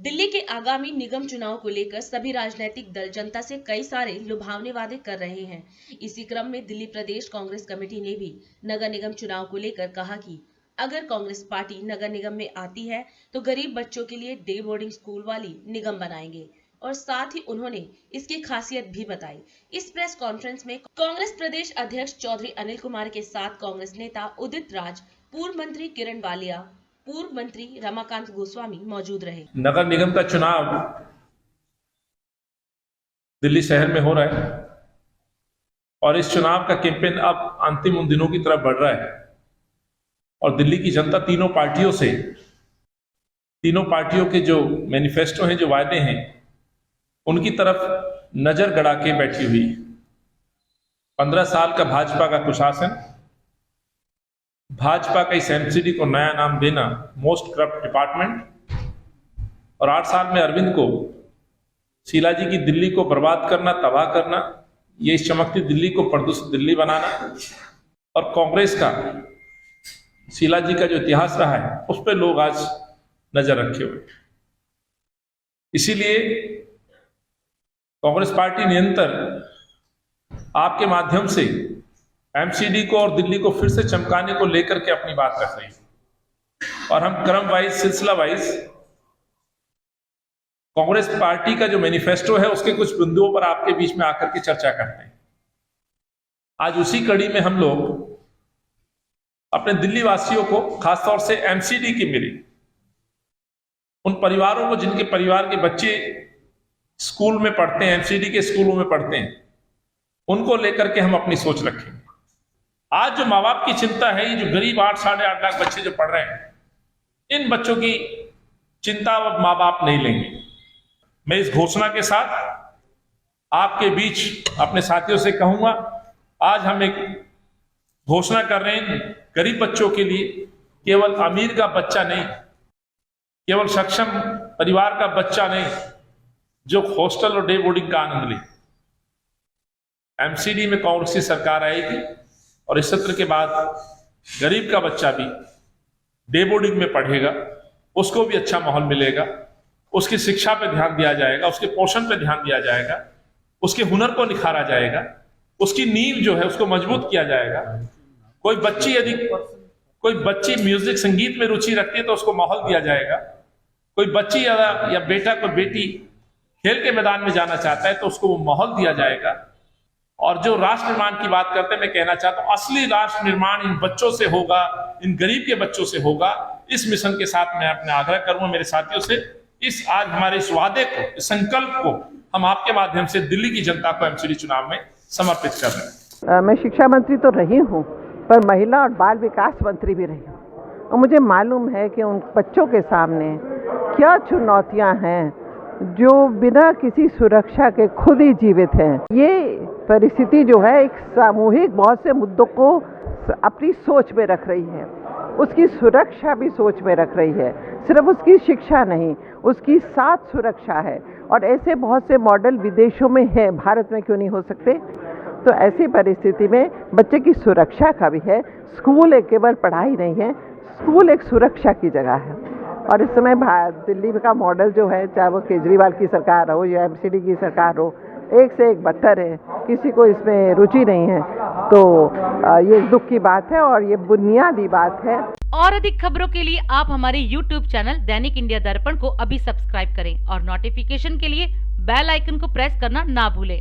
दिल्ली के आगामी निगम चुनाव को लेकर सभी राजनीतिक दल जनता से कई सारे लुभावने वादे कर रहे हैं। इसी क्रम में दिल्ली प्रदेश कांग्रेस कमेटी ने भी नगर निगम चुनाव को लेकर कहा कि अगर कांग्रेस पार्टी नगर निगम में आती है तो गरीब बच्चों के लिए डे बोर्डिंग स्कूल वाली निगम बनाएंगे और साथ ही उन्होंने इसकी खासियत भी बताई। इस प्रेस कॉन्फ्रेंस में कांग्रेस प्रदेश अध्यक्ष चौधरी अनिल कुमार के साथ कांग्रेस नेता उदित राज, पूर्व मंत्री किरण वालिया, पूर्व मंत्री रमाकांत गोस्वामी मौजूद रहे। नगर निगम का चुनाव दिल्ली शहर में हो रहा है और इस चुनाव का कैंपेन अब अंतिम उन दिनों की तरफ बढ़ रहा है और दिल्ली की जनता तीनों पार्टियों के जो मैनिफेस्टो हैं, जो वायदे हैं, उनकी तरफ नजर गड़ा के बैठी हुई है। 15 साल का भाजपा का कुशासन, भाजपा का इस एमसीडी को नया नाम देना, मोस्ट करप्ट डिपार्टमेंट, और 8 साल में अरविंद को, शीला जी की दिल्ली को बर्बाद करना, तबाह करना, ये इस चमकती दिल्ली को प्रदूषित दिल्ली बनाना, और कांग्रेस का, शीला जी का जो इतिहास रहा है उस पर लोग आज नजर रखे हुए। इसीलिए कांग्रेस पार्टी निरंतर आपके माध्यम से एमसीडी को और दिल्ली को फिर से चमकाने को लेकर के अपनी बात रख रही है और हम क्रम वाइज, सिलसिला वाइज कांग्रेस पार्टी का जो मैनिफेस्टो है उसके कुछ बिंदुओं पर आपके बीच में आकर के चर्चा करते हैं। आज उसी कड़ी में हम लोग अपने दिल्ली वासियों को, खासतौर से एमसीडी की मिली उन परिवारों को जिनके परिवार के बच्चे स्कूल में पढ़ते हैं, एमसीडी के स्कूलों में पढ़ते हैं, उनको लेकर के हम अपनी सोच रखेंगे। आज जो माँ बाप की चिंता है, ये जो गरीब 8 साढ़े 8 लाख बच्चे जो पढ़ रहे हैं, इन बच्चों की चिंता अब माँ बाप नहीं लेंगे। मैं इस घोषणा के साथ आपके बीच अपने साथियों से कहूंगा, आज हम एक घोषणा कर रहे हैं गरीब बच्चों के लिए। केवल अमीर का बच्चा नहीं, केवल सक्षम परिवार का बच्चा नहीं जो हॉस्टल और डे बोर्डिंग का आनंद ले। एमसीडी में कांग्रेस की सरकार आएगी और इस सत्र के बाद गरीब का बच्चा भी डे बोर्डिंग में पढ़ेगा, उसको भी अच्छा माहौल मिलेगा, उसकी शिक्षा पे ध्यान दिया जाएगा, उसके पोषण पे ध्यान दिया जाएगा, उसके हुनर को निखारा जाएगा, उसकी नींव जो है उसको मजबूत किया जाएगा। कोई बच्ची म्यूजिक संगीत में रुचि रखती है तो उसको माहौल दिया जाएगा। कोई बच्ची या बेटा, कोई बेटी खेल के मैदान में जाना चाहता है तो उसको वो माहौल दिया जाएगा। और जो राष्ट्र निर्माण की बात करते हैं, मैं कहना चाहता हूं असली राष्ट्र निर्माण इन बच्चों से होगा, इन गरीब के बच्चों से होगा। इस मिशन के साथ मैं अपने आग्रह करूंगा मेरे साथियों से, इस आज हमारे इस वादे को, इस संकल्प को हम आपके माध्यम से दिल्ली की जनता को एमसीडी चुनाव में समर्पित कर रहे हैं। मैं शिक्षा मंत्री तो रही हूँ, पर महिला और बाल विकास मंत्री भी रही हूँ और मुझे मालूम है कि उन बच्चों के सामने क्या चुनौतियाँ हैं जो बिना किसी सुरक्षा के खुद ही जीवित हैं। ये परिस्थिति जो है एक सामूहिक बहुत से मुद्दों को अपनी सोच में रख रही है, उसकी सुरक्षा भी सोच में रख रही है। सिर्फ उसकी शिक्षा नहीं, उसकी साथ सुरक्षा है और ऐसे बहुत से मॉडल विदेशों में हैं, भारत में क्यों नहीं हो सकते। तो ऐसी परिस्थिति में बच्चे की सुरक्षा का भी है। स्कूल एक केवल पढ़ाई नहीं है, स्कूल एक सुरक्षा की जगह है। और इस समय दिल्ली का मॉडल जो है, चाहे वो केजरीवाल की सरकार हो या एमसीडी की सरकार हो, एक से एक बदतर है, किसी को इसमें रुचि नहीं है। तो ये दुख की बात है और ये बुनियादी बात है। और अधिक खबरों के लिए आप हमारे YouTube चैनल दैनिक इंडिया दर्पण को अभी सब्सक्राइब करें और नोटिफिकेशन के लिए बेल आइकन को प्रेस करना ना भूलें।